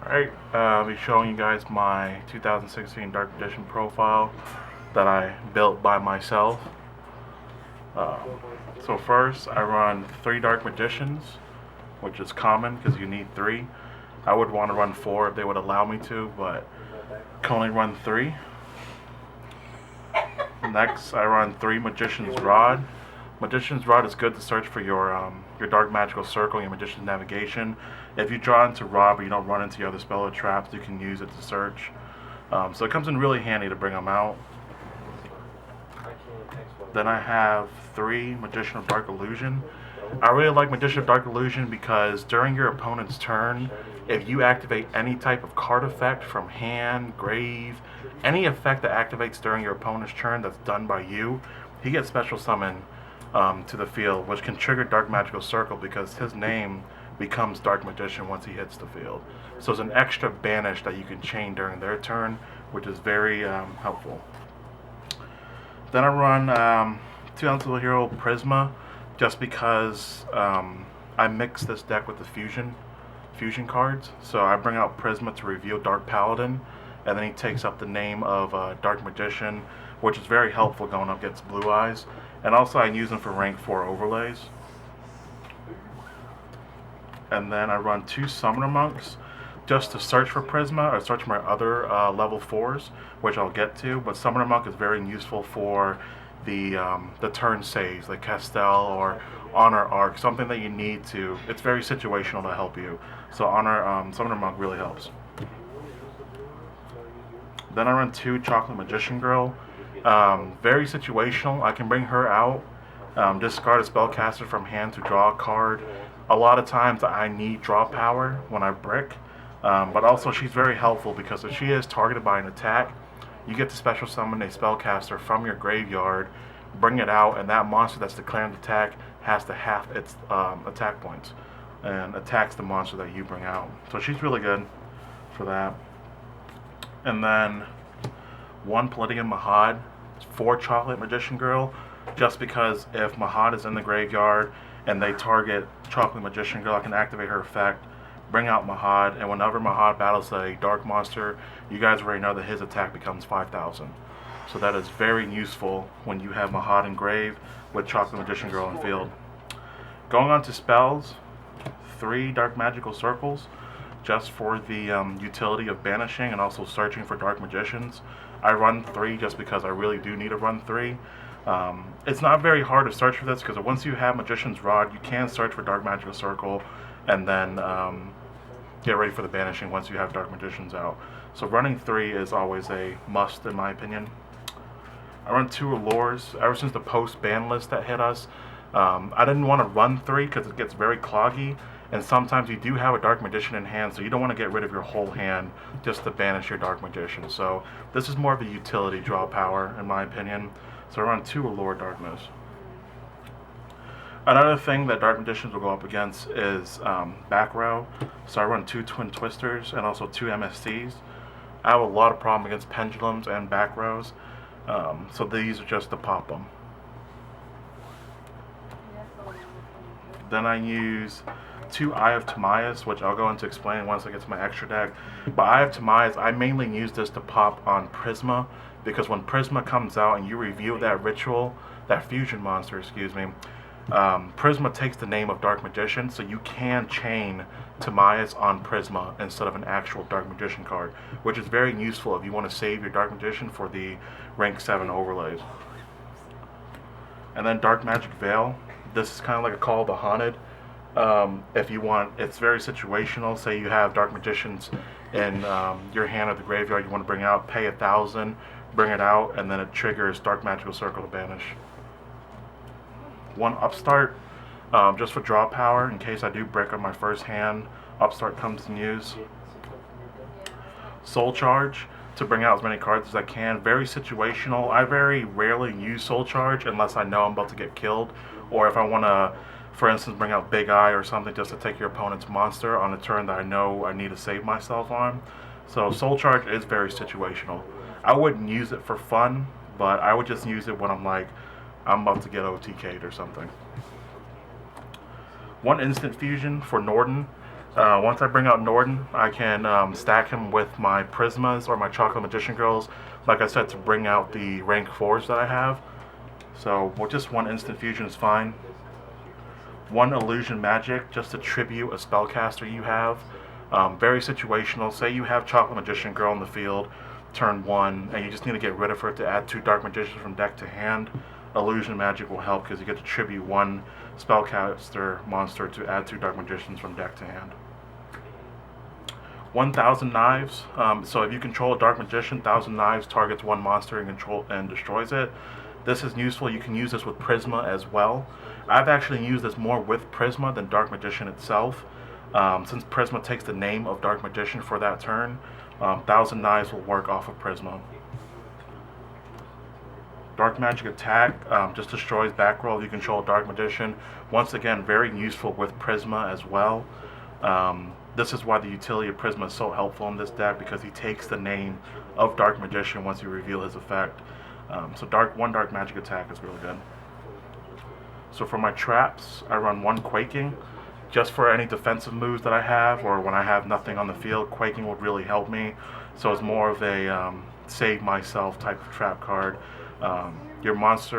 Alright, I'll be showing you guys my 2016 Dark Magician profile that I built by myself. Um, so first, I run 3 Dark Magicians, which is common because you need 3. I would want to run 4 if they would allow me to, but can only run 3. Next, I run 3 Magician's Rod. Magician's Rod is good to search for your Dark Magical Circle, your Magician's Navigation. If you draw into Rod but you don't run into your other spell or traps, you can use it to search. So it comes in really handy to bring them out. Then I have 3 Magician of Dark Illusion. I really like Magician of Dark Illusion because during your opponent's turn, if you activate any type of card effect from hand, grave, any effect that activates during your opponent's turn that's done by you, he gets special summon to the field, which can trigger Dark Magical Circle because his name becomes Dark Magician once he hits the field. So it's an extra banish that you can chain during their turn, which is very helpful. Then I run 2 Elemental Hero Prisma just because I mix this deck with the fusion cards. So I bring out Prisma to reveal Dark Paladin, and then he takes up the name of Dark Magician, which is very helpful going up against Blue Eyes. And also I use them for rank 4 overlays. And then I run 2 Summoner Monks just to search for Prisma or search for my other level 4s, which I'll get to. But Summoner Monk is very useful for the turn saves, like Castell or Honor Arc, something that you need to. It's very situational to help you. So Summoner Monk really helps. Then I run 2 Chocolate Magician Girl. Very situational. I can bring her out, discard a spellcaster from hand to draw a card. A lot of times I need draw power when I brick, but also she's very helpful because if she is targeted by an attack, you get to special summon a spellcaster from your graveyard, bring it out, and that monster that's declaring an attack has to half its attack points and attacks the monster that you bring out. So she's really good for that. And then 1 Palladium Mahad, 4 Chocolate Magician Girl, just because if Mahad is in the graveyard and they target Chocolate Magician Girl, I can activate her effect, bring out Mahad, and whenever Mahad battles a dark monster, you guys already know that his attack becomes 5,000. So that is very useful when you have Mahad in grave with Chocolate Magician Girl in field. Going on to spells, 3 Dark Magical Circles, just for the utility of banishing and also searching for Dark Magicians. I run 3 just because I really do need to run 3. It's not very hard to search for this because once you have Magician's Rod, you can search for Dark Magical Circle and then get ready for the banishing once you have Dark Magicians out. So running 3 is always a must in my opinion. I run 2 Allures. Ever since the post-ban list that hit us, I didn't want to run 3 because it gets very cloggy, and sometimes you do have a Dark Magician in hand, so you don't want to get rid of your whole hand just to banish your Dark Magician. So this is more of a utility draw power, in my opinion. So I run 2 Allure Darkness. Another thing that Dark Magicians will go up against is back row. So I run 2 Twin Twisters and also 2 MSTs. I have a lot of problem against pendulums and back rows, so these are just to pop them. Then I use 2 Eye of Timaeus, which I'll go into explaining once I get to my extra deck. But Eye of Timaeus, I mainly use this to pop on Prisma, because when Prisma comes out and you reveal that ritual, that fusion monster, excuse me, Prisma takes the name of Dark Magician, so you can chain Timaeus on Prisma instead of an actual Dark Magician card, which is very useful if you want to save your Dark Magician for the rank 7 overlays. And then Dark Magic Veil. This is kind of like a Call of the Haunted. If you want, it's very situational. Say you have Dark Magicians in your hand or the graveyard you want to bring out, pay 1,000, bring it out, and then it triggers Dark Magical Circle to banish. 1 Upstart, just for draw power in case I do break on my first hand. Upstart comes in use. Soul Charge to bring out as many cards as I can. Very situational. I very rarely use Soul Charge unless I know I'm about to get killed, or if I want to, for instance, bring out Big Eye or something just to take your opponent's monster on a turn that I know I need to save myself on. So Soul Charge is very situational. I wouldn't use it for fun, but I would just use it when I'm like, I'm about to get OTK'd or something. 1 Instant Fusion for Norden. Once I bring out Norden, I can stack him with my Prismas or my Chocolate Magician Girls, like I said, to bring out the rank 4s that I have. So with just one instant fusion is fine. One illusion magic, just to tribute a spellcaster you have. Very situational. Say you have Chocolate Magician Girl in the field, turn 1, and you just need to get rid of her to add 2 Dark Magicians from deck to hand. Illusion magic will help because you get to tribute 1 spellcaster monster to add 2 Dark Magicians from deck to hand. 1,000 Knives. So if you control a Dark Magician, 1,000 Knives targets 1 monster and destroys it. This is useful. You can use this with Prisma as well. I've actually used this more with Prisma than Dark Magician itself. Since Prisma takes the name of Dark Magician for that turn, 1,000 Knives will work off of Prisma. Dark Magic Attack just destroys back row if you control Dark Magician. Once again, very useful with Prisma as well. This is why the utility of Prisma is so helpful in this deck, because he takes the name of Dark Magician once you reveal his effect. So one Dark Magic Attack is really good. So for my traps, I run 1 Quaking. Just for any defensive moves that I have, or when I have nothing on the field, Quaking would really help me. So it's more of a save myself type of trap card. Your opponent's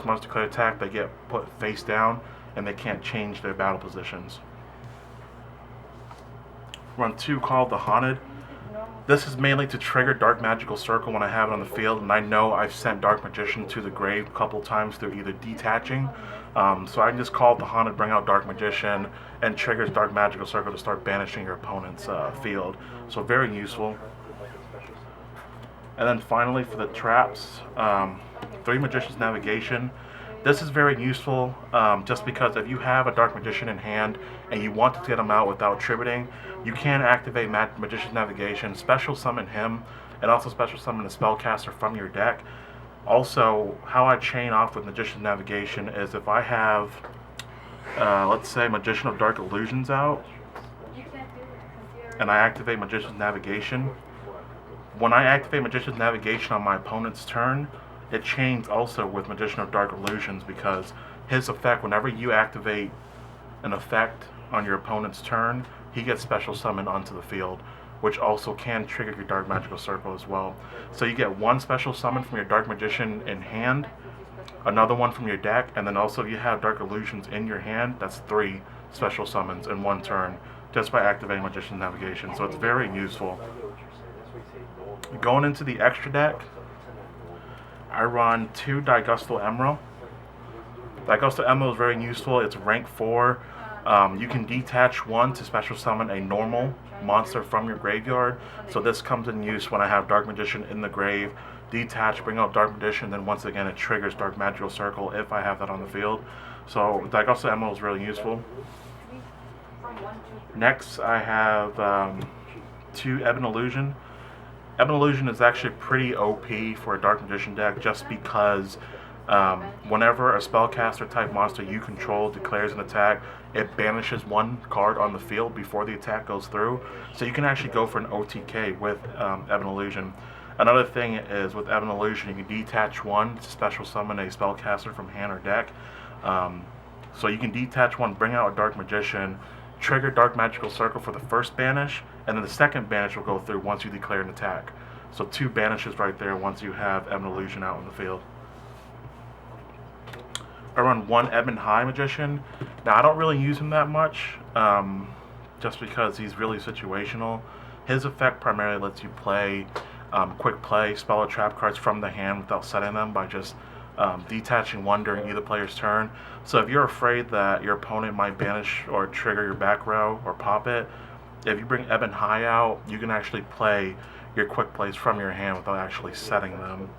monster declared attack, they get put face down, and they can't change their battle positions. Run 2 called the Haunted. This is mainly to trigger Dark Magical Circle when I have it on the field, and I know I've sent Dark Magician to the grave a couple times through either detaching. So I can just call the Haunted, bring out Dark Magician, and triggers Dark Magical Circle to start banishing your opponent's field. So very useful. And then finally for the traps, 3 Magician's Navigation. This is very useful just because if you have a Dark Magician in hand and you want to get him out without tributing, you can activate Magician's Navigation, special summon him, and also special summon a spellcaster from your deck. Also, how I chain off with Magician's Navigation is if I have, let's say, Magician of Dark Illusions out, and I activate Magician's Navigation. When I activate Magician's Navigation on my opponent's turn, it chains also with Magician of Dark Illusions, because his effect, whenever you activate an effect on your opponent's turn, he gets special summoned onto the field, which also can trigger your Dark Magical Circle as well. So you get 1 special summon from your Dark Magician in hand, another one from your deck, and then also if you have Dark Illusions in your hand, that's 3 special summons in 1 turn just by activating Magician's Navigation. So it's very useful. Going into the extra deck, I run 2 Daigusto Emerald. Daigusto Emerald is very useful. It's rank 4. You can detach 1 to special summon a normal monster from your graveyard. So this comes in use when I have Dark Magician in the grave. Detach, bring out Dark Magician, then once again it triggers Dark Magical Circle if I have that on the field. So Daigusto Emerald is really useful. Next I have 2 Ebon Illusion. Ebon Illusion is actually pretty OP for a Dark Magician deck just because whenever a spellcaster type monster you control declares an attack, it banishes 1 card on the field before the attack goes through. So you can actually go for an OTK with Ebon Illusion. Another thing is with Ebon Illusion, you can detach 1 to special summon a spellcaster from hand or deck. So you can detach 1, bring out a Dark Magician, trigger Dark Magical Circle for the first banish, and then the second banish will go through once you declare an attack. So 2 banishes right there once you have Ebon Illusion out in the field. I run 1 Ebon High Magician. Now I don't really use him that much, just because he's really situational. His effect primarily lets you play quick play spell or trap cards from the hand without setting them by just detaching 1 during either player's turn. So if you're afraid that your opponent might banish or trigger your back row or pop it, if you bring Ebon High out, you can actually play your quick plays from your hand without actually setting them.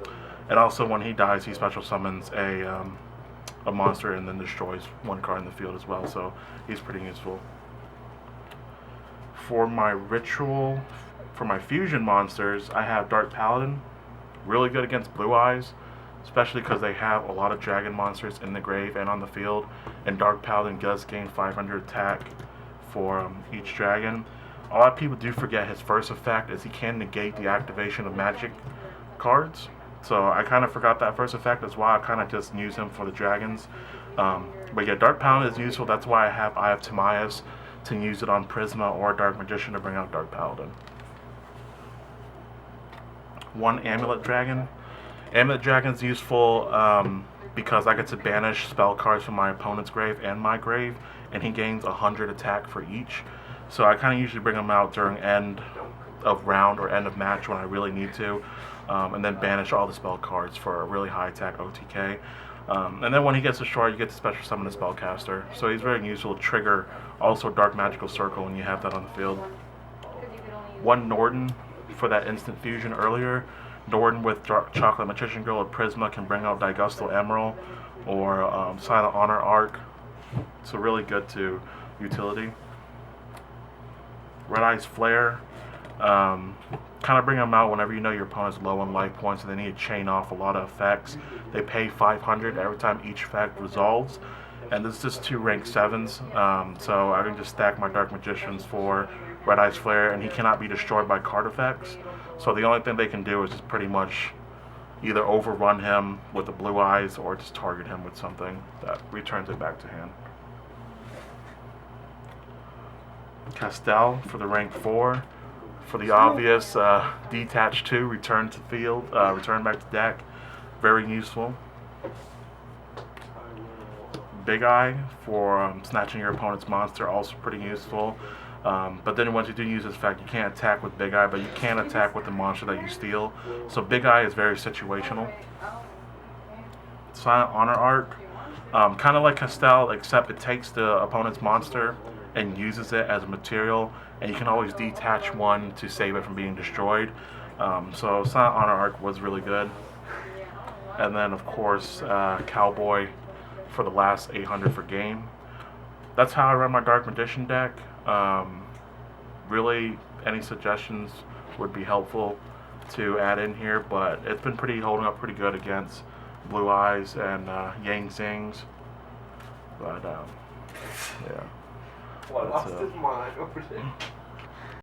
And also when he dies, he special summons a monster and then destroys 1 card in the field as well, so he's pretty useful. For my ritual, for my fusion monsters, I have Dark Paladin, really good against Blue Eyes, especially because they have a lot of dragon monsters in the grave and on the field, and Dark Paladin does gain 500 attack for each dragon. A lot of people do forget his first effect is he can negate the activation of magic cards. So I kind of forgot that first effect. That's why I kind of just use him for the dragons. But yeah, Dark Paladin is useful. That's why I have Eye of Timaeus to use it on Prisma or Dark Magician to bring out Dark Paladin. 1 Amulet Dragon. Amulet Dragon is useful because I get to banish spell cards from my opponent's grave and my grave, and he gains 100 attack for each. So I kind of usually bring him out during end of round or end of match when I really need to, and then banish all the spell cards for a really high attack OTK. And then when he gets destroyed, you get to special summon the spellcaster. So he's very useful to trigger also Dark Magical Circle when you have that on the field. 1 Norden for that instant fusion earlier. Norden with Chocolate Magician Girl or Prisma can bring out Daigusto Emerald or Silent Honor Arc. So really good to utility. Red Eyes Flare. Kind of bring them out whenever you know your opponent's low on life points and they need to chain off a lot of effects. They pay 500 every time each effect resolves, and this is just 2 rank 7s, so I can just stack my Dark Magicians for Red Eyes Flare, and he cannot be destroyed by card effects, so the only thing they can do is just pretty much either overrun him with the Blue Eyes or just target him with something that returns it back to hand. Castel for the rank 4. For the obvious, Detach 2, return to field, return back to deck. Very useful. Big Eye for snatching your opponent's monster, also pretty useful. But then once you do use this effect, you can't attack with Big Eye, but you can attack with the monster that you steal. So Big Eye is very situational. Silent Honor Arc, kind of like Castel, except it takes the opponent's monster and uses it as a material, and you can always detach one to save it from being destroyed. So Silent Honor Arc was really good. And then of course Cowboy for the last 800 for game. That's how I run my Dark Magician deck. Really any suggestions would be helpful to add in here, but it's been holding up pretty good against Blue Eyes and Yang Zings. But yeah. Well, lost his mind over there.